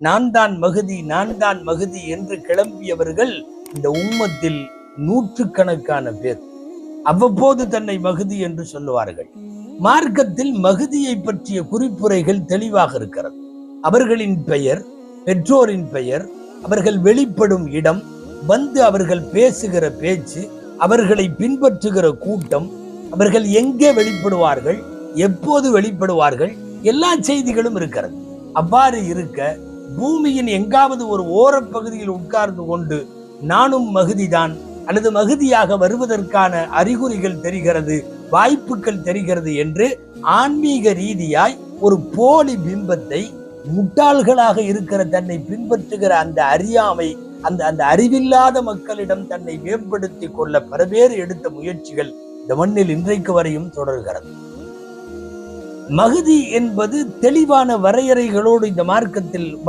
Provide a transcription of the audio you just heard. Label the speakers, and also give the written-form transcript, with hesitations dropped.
Speaker 1: நான் தான் மஹதி, நான் தான் மஹதி என்று கிளம்பியவர்கள் இந்த உம்மத்தில் நூற்றுக்கணக்கான பேர். அவ்வப்போது தன்னை மஹதி என்று சொல்லுவார்கள். மார்க்கத்தில் மஹதியை பற்றிய குறிப்புரைகள் தெளிவாக இருக்கிறது. அவர்களின் பெயர், பெற்றோரின் பெயர், அவர்கள் வெளிப்படும் இடம், வந்து அவர்கள் பேசுகிற பேச்சு, அவர்களை பின்பற்றுகிற கூட்டம், அவர்கள் எங்கே வெளிப்படுவார்கள், எப்போது வெளிப்படுவார்கள், எல்லா செய்திகளும் இருக்கிறது. அவ்வாறு இருக்க பூமியின் எங்காவது ஒரு ஓரப்பகுதியில் உட்கார்ந்து கொண்டு நானும் மஹதிதான் அல்லது மஹதியாக வருவதற்கான அறிகுறிகள் தெரிகிறது, வாய்ப்புகள் தெரிகிறது என்று ஆன்மீக ரீதியாய் ஒரு போலி பிம்பத்தை, முட்டாள்களாக இருக்கிற தன்னை பின்பற்றுகிற அந்த அறியாமை, அந்த அறிவில்லாத மக்களிடம் தன்னை மேம்படுத்தி கொள்ள பல பேர் எடுத்த முயற்சிகள் இந்த மண்ணில் இன்றைக்கு வரையும் தொடர்கிறது. மஹதி என்பது தெளிவான வரையறைகளோடு இந்த மார்க்கத்தில்